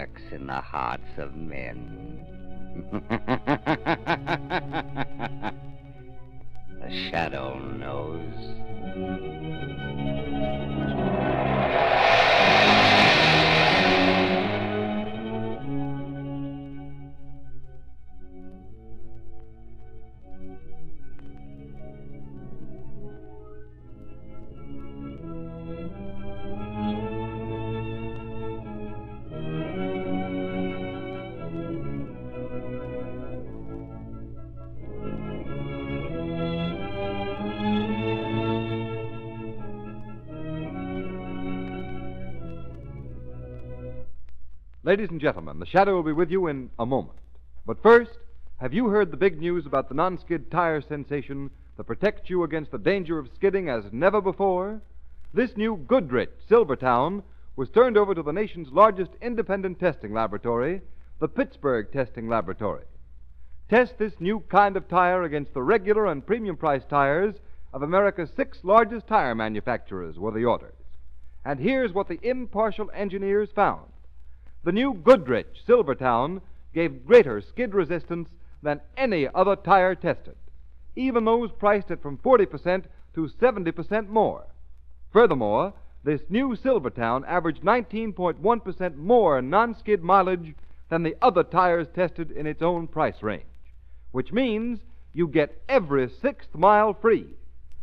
lurks in the hearts of men. The shadow knows. Ladies and gentlemen, the Shadow will be with you in a moment. But first, have you heard the big news about the non-skid tire sensation that protects you against the danger of skidding as never before? This new Goodrich Silvertown was turned over to the nation's largest independent testing laboratory, the Pittsburgh Testing Laboratory. Test this new kind of tire against the regular and premium-priced tires of America's 6 largest tire manufacturers were the orders. And here's what the impartial engineers found. The new Goodrich Silvertown gave greater skid resistance than any other tire tested, even those priced at from 40% to 70% more. Furthermore, this new Silvertown averaged 19.1% more non-skid mileage than the other tires tested in its own price range, which means you get every 6th mile free.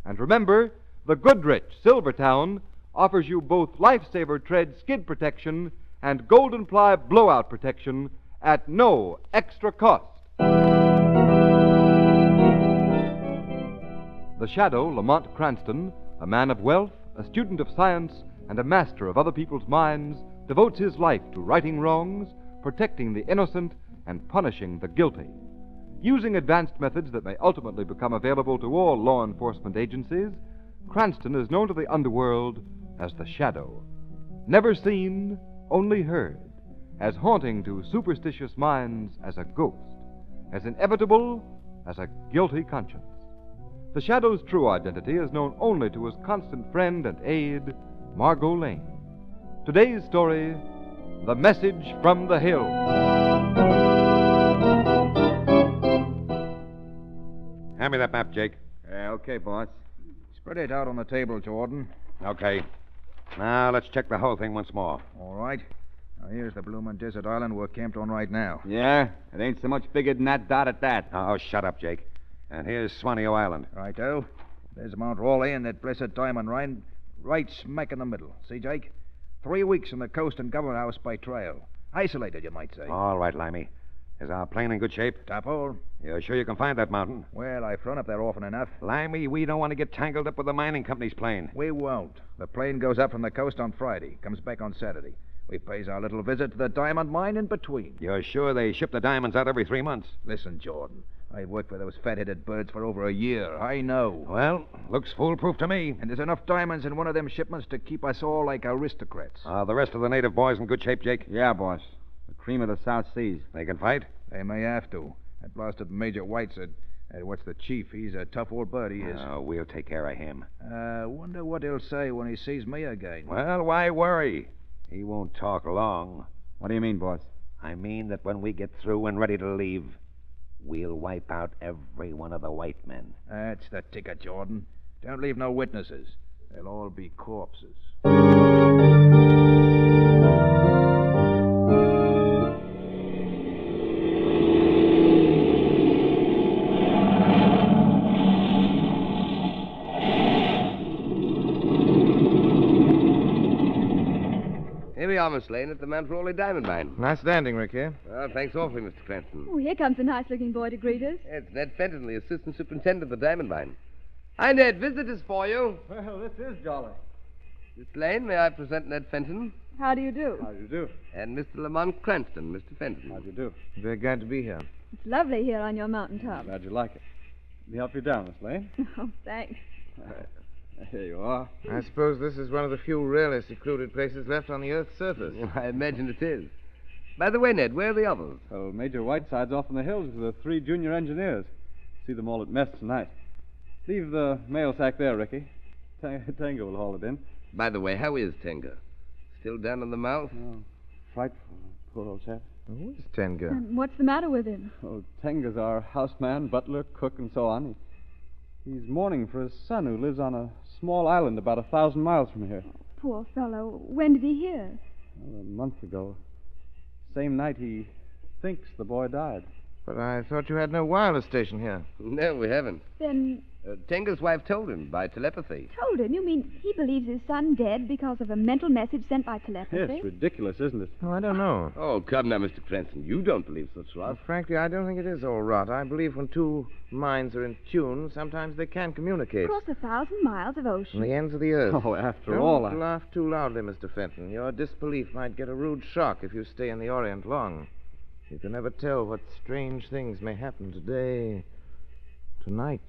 And remember, the Goodrich Silvertown offers you both Lifesaver Tread skid protection and Golden Ply blowout protection at no extra cost. The Shadow, Lamont Cranston, a man of wealth, a student of science, and a master of other people's minds, devotes his life to righting wrongs, protecting the innocent, and punishing the guilty. Using advanced methods that may ultimately become available to all law enforcement agencies, Cranston is known to the underworld as the Shadow. Never seen, only heard, as haunting to superstitious minds as a ghost, as inevitable as a guilty conscience. The Shadow's true identity is known only to his constant friend and aide, Margo Lane. Today's story, The Message from the Hill. Hand me that map, Jake. Okay, boss. Spread it out on the table, Jordan. Okay. Now, let's check the whole thing once more. All right. Now, here's the bloomin' desert island we're camped on right now. Yeah, it ain't so much bigger than that dot at that. Oh, shut up, Jake. And here's Swaneo Island. Righto. There's Mount Raleigh and that blessed diamond mine right smack in the middle. See, Jake? 3 weeks from the coast and government house by trail. Isolated, you might say. All right, Limey. Is our plane in good shape? Top hole. You're sure you can find that mountain? Well, I've flown up there often enough. Limey, we don't want to get tangled up with the mining company's plane. We won't. The plane goes up from the coast on Friday, comes back on Saturday. We pays our little visit to the diamond mine in between. You're sure they ship the diamonds out every 3 months? Listen, Jordan. I've worked for those fat-headed birds for over a year. I know. Well, looks foolproof to me. And there's enough diamonds in one of them shipments to keep us all like aristocrats. Are the rest of the native boys in good shape, Jake? Yeah, boss. The cream of the South Seas. They can fight? They may have to. That blasted Major White said, what's the chief? He's a tough old bird, he is. Oh, we'll take care of him. Wonder what he'll say when he sees me again. Well, why worry? He won't talk long. What do you mean, boss? I mean that when we get through and ready to leave, we'll wipe out every one of the white men. That's the ticket, Jordan. Don't leave no witnesses. They'll all be corpses. Here we are, Miss Lane, at the Mount Raleigh Diamond Mine. Nice landing, Rick, here. Well, thanks awfully, Mr. Cranston. Oh, here comes a nice-looking boy to greet us. It's Ned Fenton, the assistant superintendent of the Diamond Mine. Hi, Ned. Visitors for you. Well, this is jolly. Miss Lane, may I present Ned Fenton? How do you do? How do you do? And Mr. Lamont Cranston, Mr. Fenton. How do you do? Very glad to be here. It's lovely here on your mountaintop. Glad you like it. Let me help you down, Miss Lane. Oh, thanks. Here you are. I suppose this is one of the few really secluded places left on the Earth's surface. I imagine it is. By the way, Ned, where are the others? Well, Major Whiteside's off in the hills with the 3 junior engineers. See them all at mess tonight. Leave the mail sack there, Ricky. Tango will haul it in. By the way, how is Tenga? Still down in the mouth? Oh, frightful. poor old chap. Who is Tenga? And what's the matter with him? Oh, Tenga's our houseman, butler, cook, and so on. He's mourning for his son who lives on a small island about 1,000 miles from here. Poor fellow. When did he hear? Well, a month ago. Same night he thinks the boy died. But I thought you had no wireless station here. No, we haven't. Then Tenga's wife told him by telepathy. told him? You mean he believes his son dead because of a mental message sent by telepathy? It's ridiculous, isn't it? Oh, I don't know. Oh, come now, Mr. Cranston. You don't believe such Well, rot. frankly, I don't think it is all rot. I believe when two minds are in tune, sometimes they can communicate. Across 1,000 miles of ocean. From the ends of the earth. Oh, after Don't all, laugh too loudly, Mr. Fenton. Your disbelief might get a rude shock if you stay in the Orient long. You can never tell what strange things may happen today, tonight.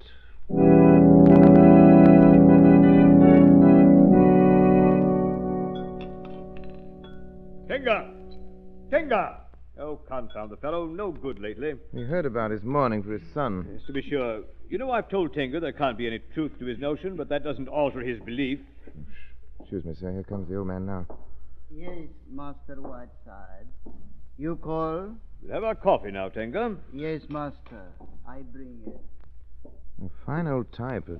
Tenga! Tenga! Oh, confound the fellow. No good lately. We heard about his mourning for his son. Yes, to be sure. You know, I've told Tenga there can't be any truth to his notion, but that doesn't alter his belief. Excuse me, sir. Here comes the old man now. Yes, Master Whiteside. You call? We'll have our coffee now, Tenga. Yes, Master. I bring it. A fine old type. A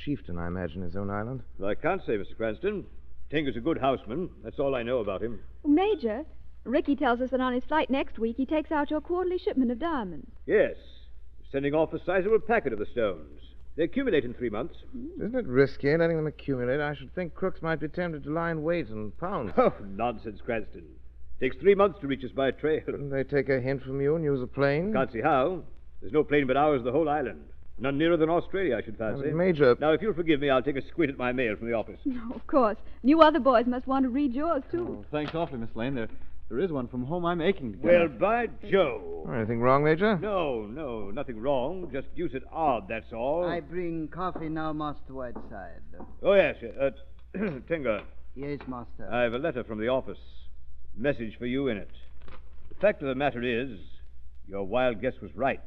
chieftain, I imagine, his own island. Well, I can't say, Mr. Cranston. Tenga's a good houseman. That's all I know about him. Major, Ricky tells us that on his flight next week he takes out your quarterly shipment of diamonds. Yes. Sending off a sizable packet of the stones. They accumulate in 3 months. Isn't it risky letting them accumulate? I should think crooks might be tempted to lie in wait and pounce. Oh, nonsense, Cranston. Takes 3 months to reach us by trail. Couldn't they take a hint from you and use a plane? Can't see how. There's no plane but ours the whole island. None nearer than Australia, I should fancy. But Major... Now, if you'll forgive me, I'll take a squint at my mail from the office. No, of course. You other boys must want to read yours, too. Oh, thanks awfully, Miss Lane. There is one from home I'm aching to get. Well, by Joe. Anything wrong, Major? No, nothing wrong. Just deuced odd, that's all. I bring coffee now, Master Whiteside. Oh, yes. Tenga, Yes, Master. I have a letter from the office. Message for you in it. The fact of the matter is, your wild guess was right.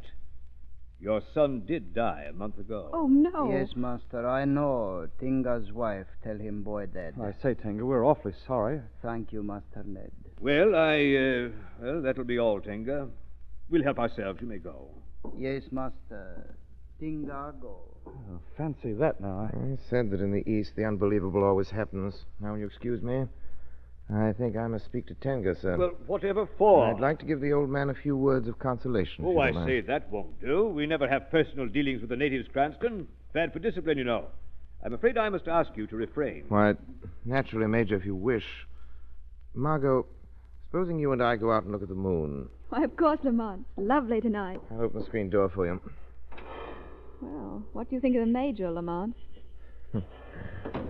Your son did die a month ago. Oh, no. Yes, Master, I know. Tinga's wife tell him boy dead. I say, Tenga, we're awfully sorry. Thank you, Master Ned. Well, that'll be all, Tenga. We'll help ourselves. You may go. Yes, Master. Tinga go. Oh, fancy that now. I said that in the East the unbelievable always happens. Now, will you excuse me? I think I must speak to Tenga, sir. Well, whatever for? I'd like to give the old man a few words of consolation. Oh, I say, that won't do. We never have personal dealings with the natives, Cranston. Bad for discipline, you know. I'm afraid I must ask you to refrain. Why, naturally, Major, if you wish. Margo, supposing you and I go out and look at the moon. Why, of course, Lamont. Lovely tonight. I'll open the screen door for you. Well, what do you think of the Major, Lamont?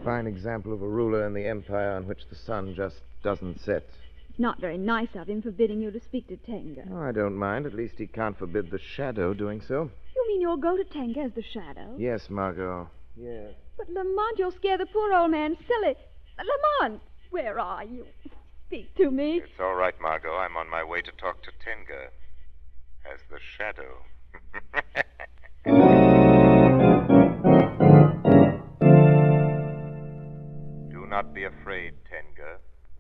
Fine example of a ruler in the empire on which the sun just doesn't set. It's not very nice of him forbidding you to speak to Tenga. Oh, I don't mind. At least he can't forbid the shadow doing so. You mean you'll go to Tenga as the shadow? Yes, Margot. Yes. But, Lamont, you'll scare the poor old man silly. Lamont, where are you? Speak to me. It's all right, Margot. I'm on my way to talk to Tenga as the shadow. Do not be afraid, Tenga.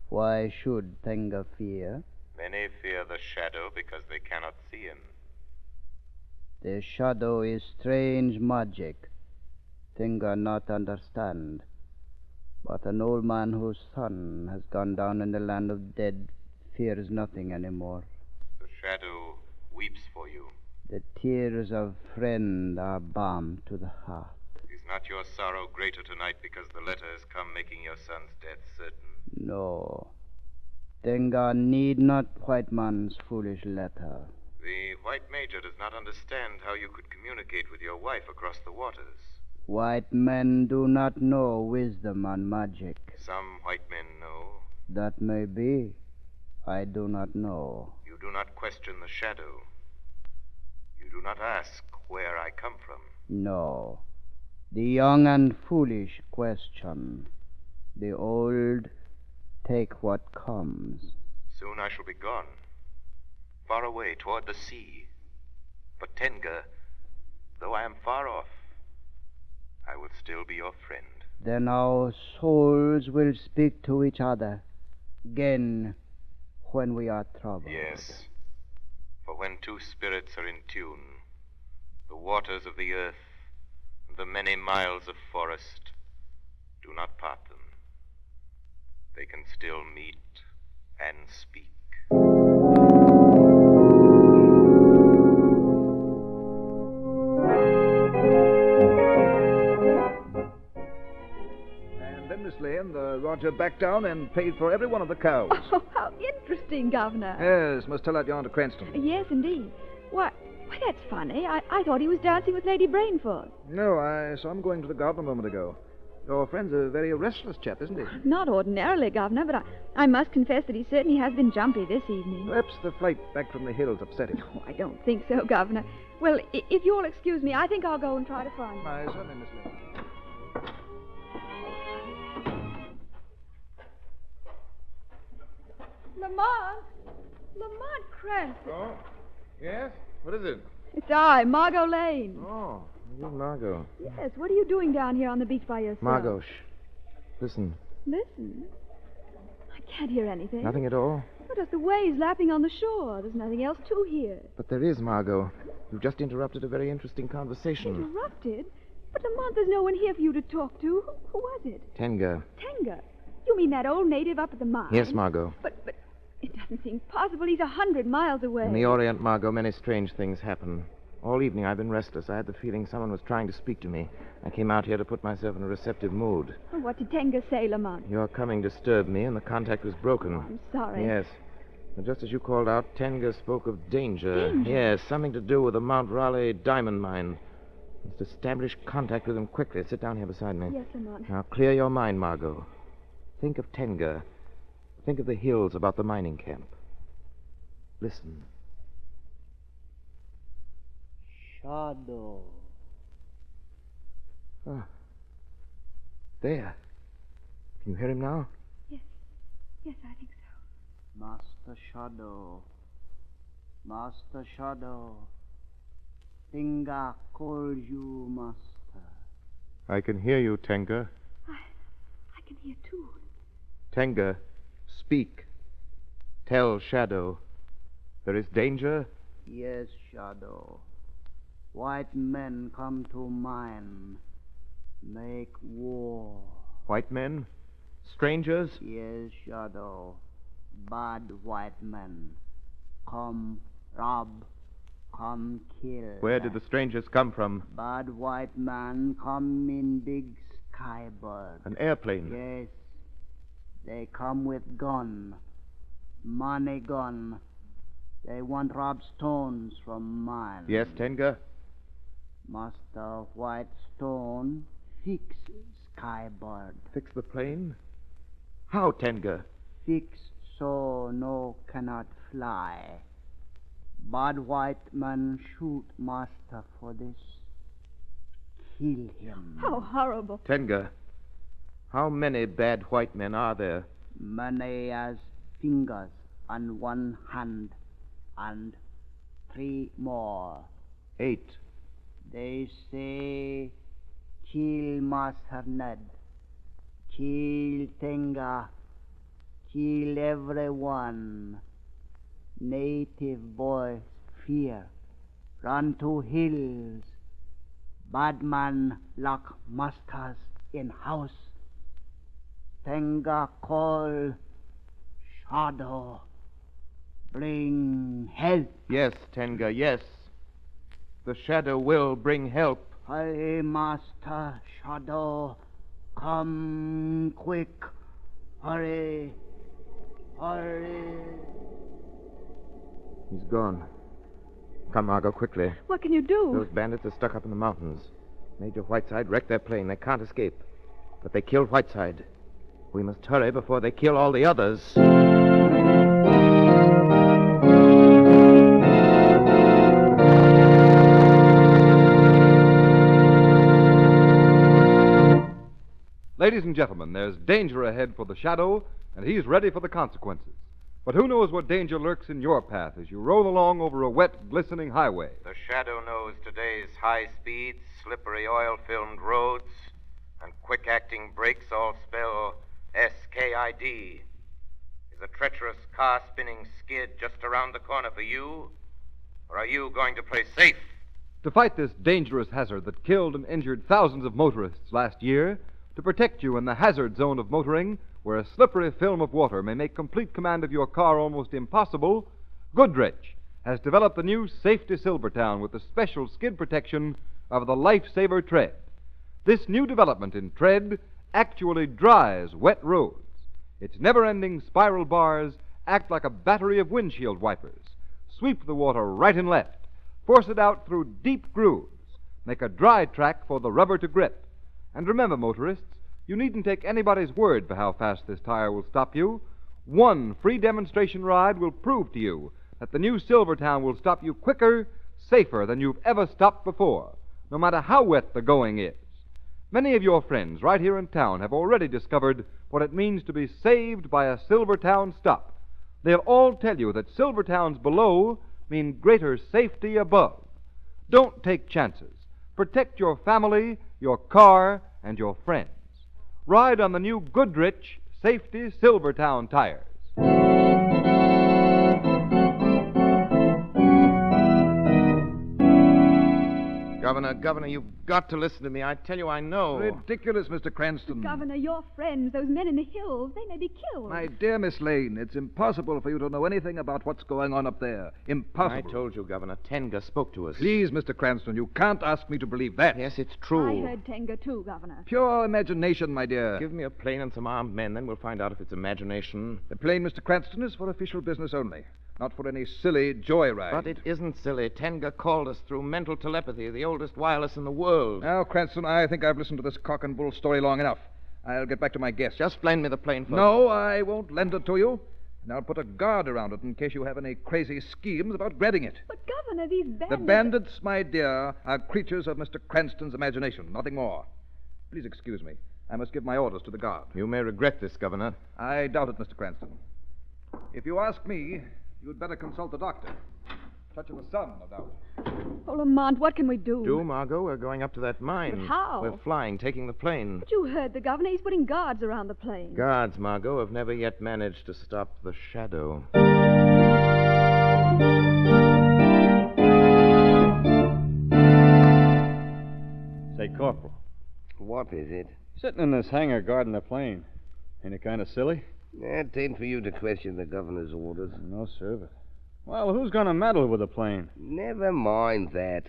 Why should Tenga fear? Many fear the shadow because they cannot see him. The shadow is strange magic. Tenga not understand. But an old man whose son has gone down in the land of dead fears nothing anymore. The shadow weeps for you. The tears of friend are balm to the heart. Is not your sorrow greater tonight because the letter has come making your son's death certain? No. Tenga need not white man's foolish letter. The white major does not understand how you could communicate with your wife across the waters. White men do not know wisdom and magic. Some white men know. That may be. I do not know. You do not question the shadow. You do not ask where I come from. No. The young and foolish question. The old take what comes. Soon I shall be gone. Far away toward the sea. But Tenga, though I am far off, I will still be your friend. Then our souls will speak to each other. Again, when we are troubled. Yes. For when two spirits are in tune, the waters of the earth and the many miles of forest do not part them. They can still meet and speak. And then, Miss Lane, the Roger backed down and paid for every one of the cows. Oh, how interesting, Governor. Yes, must tell that yarn to Cranston. Yes, indeed. Why, that's funny. I thought he was dancing with Lady Brainford. No, I saw him going to the garden a moment ago. Your friend's a very restless chap, isn't he? Not ordinarily, Governor, but I must confess that he certainly has been jumpy this evening. Perhaps the flight back from the hills upset him. Oh, I don't think so, Governor. Well, if you'll excuse me, I think I'll go and try to find him. Aye, certainly, Miss Lane. Lamont Cranston. Oh? Yes? What is it? It's I, Margo Lane. Oh, you, Margo. Yes, what are you doing down here on the beach by yourself? Margo, shh. Listen. Listen. I can't hear anything. Nothing at all? But just the waves lapping on the shore. There's nothing else to hear. But there is, Margo. You've just interrupted a very interesting conversation. Interrupted? But Lamont, there's no one here for you to talk to. Who was it? Tenga. Tenga. You mean that old native up at the mine? Yes, Margo. But it doesn't seem possible. He's 100 miles away. In the Orient, Margo, many strange things happen. All evening I've been restless. I had the feeling someone was trying to speak to me. I came out here to put myself in a receptive mood. Well, what did Tenga say, Lamont? Your coming disturbed me, and the contact was broken. Oh, I'm sorry. Yes. And just as you called out, Tenga spoke of danger. Danger? Yes, something to do with the Mount Raleigh diamond mine. Must establish contact with him quickly. Sit down here beside me. Yes, Lamont. Now, clear your mind, Margo. Think of Tenga. Think of the hills about the mining camp. Listen. Shadow. Ah. There. Can you hear him now? Yes. Yes, I think so. Master Shadow. Master Shadow. Tenga calls you, Master. I can hear you, Tenga. I can hear too. Tenga, speak. Tell Shadow. There is danger? Yes, Shadow. White men come to mine. Make war. White men? Strangers? Yes, Shadow. Bad white men. Come rob. Come kill. Where did the strangers come from? Bad white man come in big skybird. An airplane? Yes. They come with gun. Money gun. They want rob stones from mine. Yes, Tenga? Master White Stone fix skybird. Fix the plane? How, Tenga? Fix so no cannot fly. Bad white man shoot master for this. Kill him. How horrible. Tenga, how many bad white men are there? Many as fingers on one hand and 3 more. 8. They say kill Master Ned. Kill Tenga. Kill everyone. Native boys fear. Run to hills. Bad man lock masters in house. Tenga call. Shadow. Bring help. Yes, Tenga, yes. The Shadow will bring help. Hurry, Master Shadow. Come quick. Hurry. Hurry. He's gone. Come, Margo, quickly. What can you do? Those bandits are stuck up in the mountains. Major Whiteside wrecked their plane. They can't escape. But they killed Whiteside. We must hurry before they kill all the others. Ladies and gentlemen, there's danger ahead for the Shadow, and he's ready for the consequences. But who knows what danger lurks in your path as you roll along over a wet, glistening highway? The Shadow knows today's high speeds, slippery oil-filmed roads, and quick-acting brakes all spell SKID. It Is the treacherous car-spinning skid just around the corner for you? Or are you going to play safe? To fight this dangerous hazard that killed and injured thousands of motorists last year, to protect you in the hazard zone of motoring, where a slippery film of water may make complete command of your car almost impossible, Goodrich has developed the new Safety Silvertown with the special skid protection of the Lifesaver Tread. This new development in tread actually dries wet roads. Its never-ending spiral bars act like a battery of windshield wipers. Sweep the water right and left. Force it out through deep grooves. Make a dry track for the rubber to grip. And remember, motorists, you needn't take anybody's word for how fast this tire will stop you. One free demonstration ride will prove to you that the new Silvertown will stop you quicker, safer than you've ever stopped before, no matter how wet the going is. Many of your friends right here in town have already discovered what it means to be saved by a Silvertown stop. They'll all tell you that Silvertowns below mean greater safety above. Don't take chances. Protect your family, your car, and your friends. Ride on the new Goodrich Safety Silvertown tires. Governor, you've got to listen to me. I tell you, I know. Ridiculous, Mr. Cranston. Governor, your friends, those men in the hills, they may be killed. My dear Miss Lane, it's impossible for you to know anything about what's going on up there. Impossible. I told you, Governor. Tenga spoke to us. Please, Mr. Cranston, you can't ask me to believe that. Yes, it's true. I heard Tenga, too, Governor. Pure imagination, my dear. Give me a plane and some armed men, then we'll find out if it's imagination. The plane, Mr. Cranston, is for official business only. Not for any silly joyride. But it isn't silly. Tenga called us through mental telepathy, the oldest wireless in the world. Now, Cranston, I think I've listened to this cock and bull story long enough. I'll get back to my guests. Just lend me the plane first. No, I won't lend it to you. And I'll put a guard around it in case you have any crazy schemes about grabbing it. But, Governor, these bandits... The bandits, my dear, are creatures of Mr. Cranston's imagination, nothing more. Please excuse me. I must give my orders to the guard. You may regret this, Governor. I doubt it, Mr. Cranston. If you ask me, you'd better consult the doctor. Touch of the sun, no doubt. Oh, Lamont, what can we do? Do, Margo? We're going up to that mine. But how? We're flying, taking the plane. But you heard the governor. He's putting guards around the plane. Guards, Margo, have never yet managed to stop the shadow. Say, Corporal, What is it? sitting in this hangar guarding the plane, ain't it kind of silly? It ain't for you to question the governor's orders. No, sir, but... Well, who's going to meddle with the plane? Never mind that.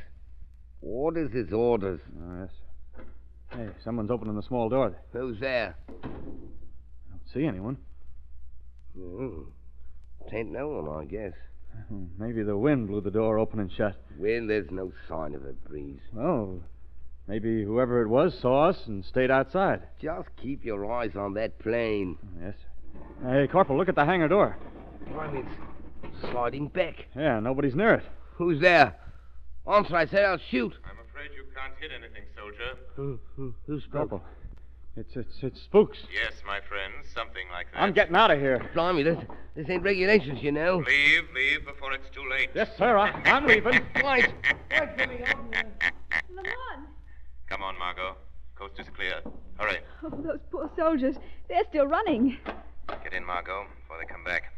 Orders is orders. Oh, yes, sir. Hey, someone's opening the small door. Who's there? I don't see anyone. Tain't no one, I guess. Maybe the wind blew the door open and shut. Well, there's no sign of it, Breeze. Oh, maybe whoever it was saw us and stayed outside. Just keep your eyes on that plane. Yes, sir. Hey, Corporal, look at the hangar door. Blimey, it's sliding back. Yeah, nobody's near it. Who's there? Answer, I said I'll shoot. I'm afraid you can't hit anything, soldier. Who spoke? Corporal, it's spooks. Yes, my friend, something like that. I'm getting out of here. Blimey, this ain't regulations, you know. Leave before it's too late. Yes, sir, I'm leaving. Right. Lamont! Come on, Margo. Coast is clear. Hurry. Oh, those poor soldiers. They're still running. Get in, Margo, before they come back.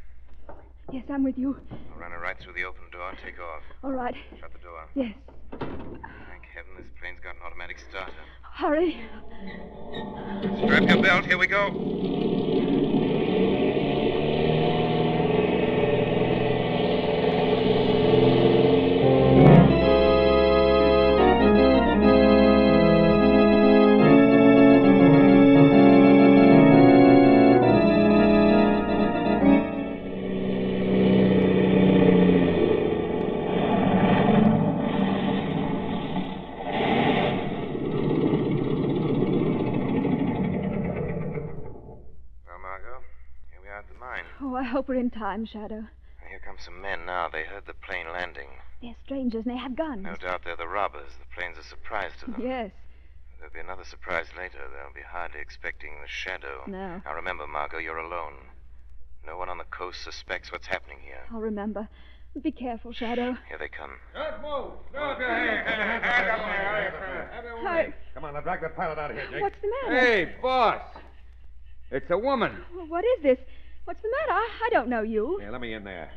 Yes, I'm with you. I'll run her right through the open door and take off. All right. Shut the door. Yes. Thank heaven this plane's got an automatic starter. Hurry. Strap your belt. Here we go. Oh, I hope we're in time, Shadow. Here come some men now. They heard the plane landing. They're strangers and they have guns. No doubt they're the robbers. The plane's a surprise to them. Yes. There'll be another surprise later. They'll be hardly expecting the shadow. No. Now remember, Margo, you're alone. No one on the coast suspects what's happening here. I'll remember. Be careful, Shadow. Here they come. Don't move. Hi. Come on, now drag that pilot out of here, Jake. What's the matter? Hey, boss. It's a woman. Well, what is this? What's the matter? I don't know you. Here, let me in there.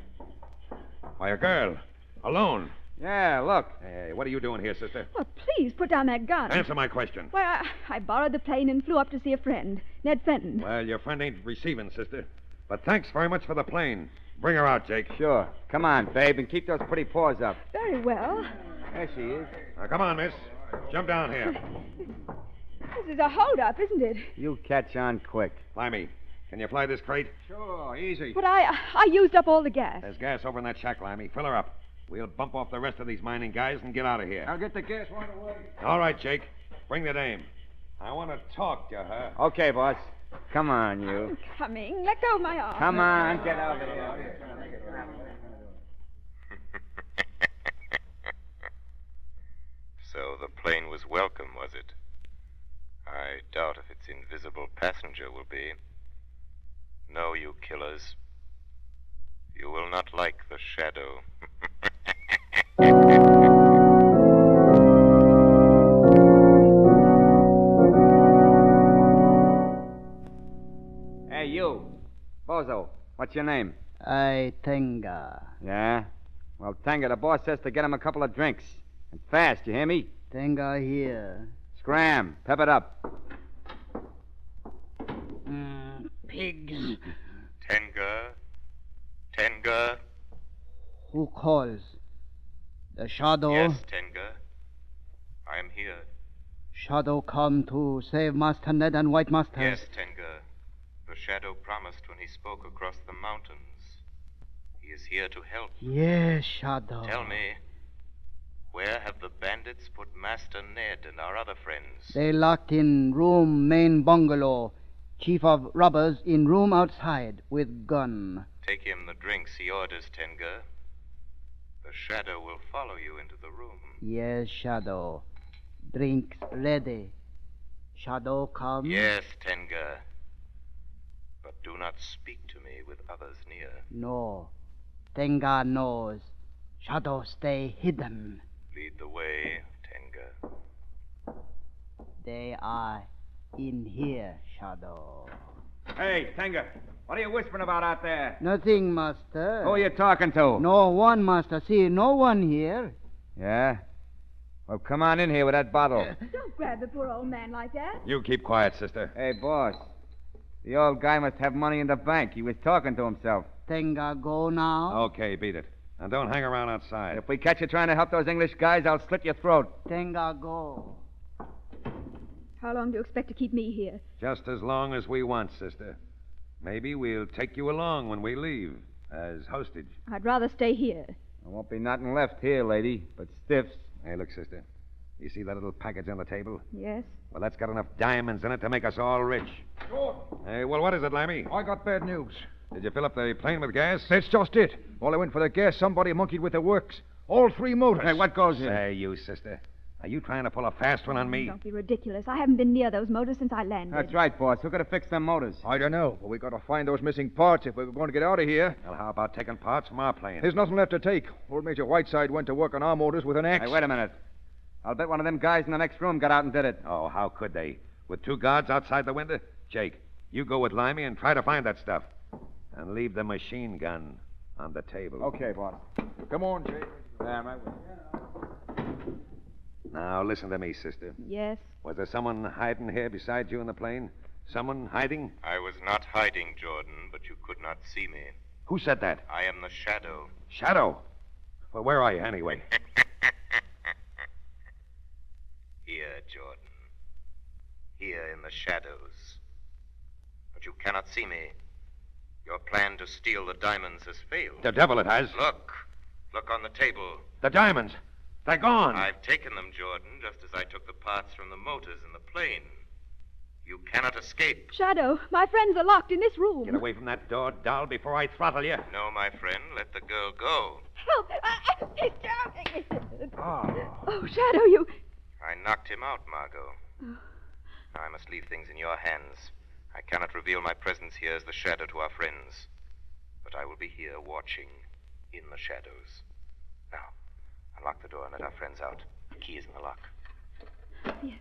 Why, a girl. Alone. Yeah, look. Hey, what are you doing here, sister? Oh, please, put down that gun. Answer my question. Why, I borrowed the plane and flew up to see a friend, Ned Fenton. Well, your friend ain't receiving, sister. But thanks very much for the plane. Bring her out, Jake. Sure. Come on, babe, and keep those pretty paws up. Very well. There she is. Now, come on, miss. Jump down here. This is a hold-up, isn't it? You catch on quick. Limey, can you fly this crate? Sure, easy. But I used up all the gas. There's gas over in that shack, Limey. Fill her up. We'll bump off the rest of these mining guys and get out of here. I'll get the gas right away. All right, Jake. Bring the dame. I want to talk to her. Okay, boss. Come on, you. I'm coming. Let go of my arm. Come on, get out of here. So the plane was welcome, was it? I doubt if its invisible passenger will be. No, you killers. You will not like the shadow. Hey, you. Bozo, what's your name? I Tenga. Yeah? Well, Tenga, the boss says to get him a couple of drinks. And fast, you hear me? Tenga here. Scram. Pep it up. Pigs. Tenga? Who calls? The shadow? Yes, Tenga. I am here. Shadow come to save Master Ned and White Master. Yes, Tenga. The shadow promised when he spoke across the mountains. He is here to help. Yes, Shadow. Tell me, where have the bandits put Master Ned and our other friends? They locked in room main bungalow. Chief of robbers in room outside with gun. Take him the drinks he orders, Tenga. The shadow will follow you into the room. Yes, Shadow. Drinks ready. Shadow come? Yes, Tenga. But do not speak to me with others near. No. Tenga knows. Shadow stay hidden. Lead the way, Tenga. They are in here, Shadow. Hey, Tenga. What are you whispering about out there? Nothing, Master. Who are you talking to? No one, Master. See, no one here. Yeah? Well, come on in here with that bottle. Don't grab the poor old man like that. You keep quiet, sister. Hey, boss. The old guy must have money in the bank. He was talking to himself. Tenga go now. Okay, beat it. And don't hang around outside. If we catch you trying to help those English guys, I'll slit your throat. Tenga go. How long do you expect to keep me here? Just as long as we want, sister. Maybe we'll take you along when we leave, as hostage. I'd rather stay here. There won't be nothing left here, lady, but stiffs. Hey, look, sister. You see that little package on the table? Yes? Well, that's got enough diamonds in it to make us all rich. Jordan, Hey, well, what is it, Lammy? I got bad news. Did you fill up the plane with gas? That's just it. While I went for the gas, somebody monkeyed with the works. All three motors. Hey, what goes in? Say, you, sister. Are you trying to pull a fast one on me? Don't be ridiculous. I haven't been near those motors since I landed. That's right, boss. Who could have fixed them motors? I don't know, but we got to find those missing parts if we're going to get out of here. Well, how about taking parts from our plane? There's nothing left to take. Old Major Whiteside went to work on our motors with an axe. Hey, wait a minute. I'll bet one of them guys in the next room got out and did it. Oh, how could they? With two guards outside the window? Jake, you go with Limey and try to find that stuff. And leave the machine gun on the table. Okay, boss. Come on, Jake. Yeah, right. Now, listen to me, sister. Yes? Was there someone hiding here beside you in the plane? Someone hiding? I was not hiding, Jordan, but you could not see me. Who said that? I am the shadow. Shadow? Well, where are you anyway? Here, Jordan. Here in the shadows. But you cannot see me. Your plan to steal the diamonds has failed. The devil it has. Look. Look on the table. The diamonds. They're gone. I've taken them, Jordan, just as I took the parts from the motors in the plane. You cannot escape. Shadow, my friends are locked in this room. Get away from that door, doll, before I throttle you. No, my friend. Let the girl go. Help! He's drowning. Oh, Shadow, you... I knocked him out, Margo. Now I must leave things in your hands. I cannot reveal my presence here as the shadow to our friends. But I will be here watching in the shadows. Now, unlock the door and let our friends out. The key is in the lock. Yes.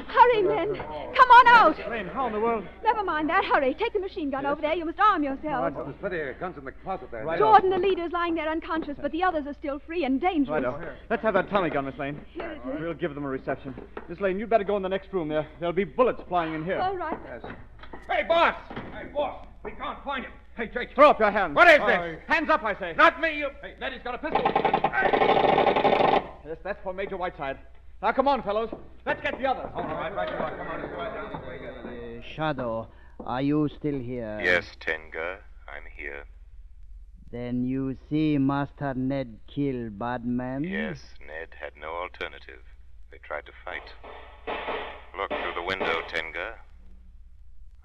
Hurry, men. Come on out. Lane, how in the world? Never mind that. Hurry. Take the machine gun over there. You must arm yourselves. There's plenty of guns in the closet there. Right. Jordan, the leader's lying there unconscious, but the others are still free and dangerous. Right. Let's have that Tommy gun, Miss Lane. Here it is. We'll give them a reception. Miss Lane, you'd better go in the next room there. There'll be bullets flying in here. All right. Hey, boss! Hey, boss! We can't find him. Hey, Jake. Throw up your hands. What is this? Hands up, I say. Not me, you... Hey, Neddy's got a pistol. Yes, that's for Major Whiteside. Now, come on, fellows. Let's get the others. All right, right you are. Come on. Shadow, are you still here? Yes, Tenga, I'm here. Then you see Master Ned kill bad man? Yes, Ned had no alternative. They tried to fight. Look through the window, Tenga.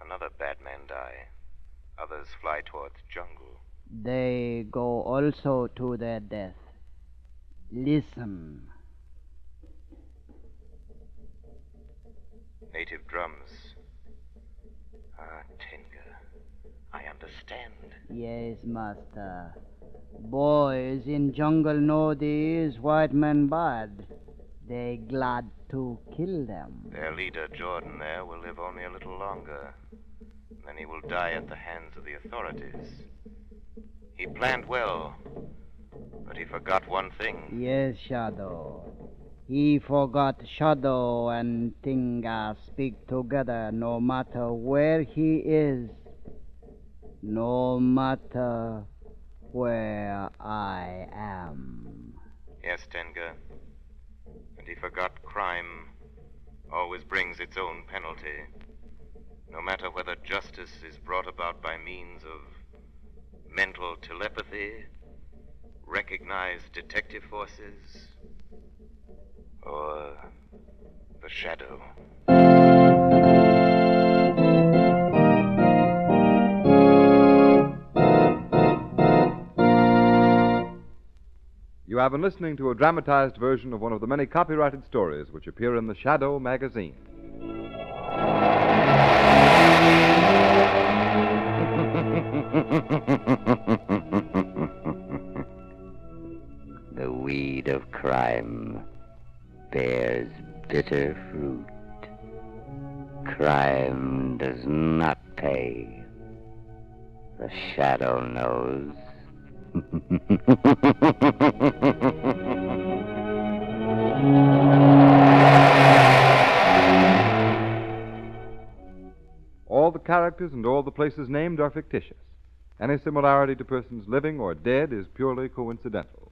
Another bad man die. Others fly towards jungle. They go also to their death. Listen. Native drums. Ah, Tenga, I understand. Yes, Master. Boys in jungle know these white men bad. They glad to kill them. Their leader, Jordan, there, will live only a little longer. Then he will die at the hands of the authorities. He planned well, but he forgot one thing. Yes, Shadow. He forgot Shadow and Tinga speak together no matter where he is, no matter where I am. Yes, Tenga. And he forgot crime always brings its own penalty. No matter whether justice is brought about by means of mental telepathy, recognized detective forces, or the shadow. You have been listening to a dramatized version of one of the many copyrighted stories which appear in the Shadow magazine. The weed of crime bears bitter fruit. Crime does not pay. The shadow knows. All the characters and all the places named are fictitious. Any similarity to persons living or dead is purely coincidental.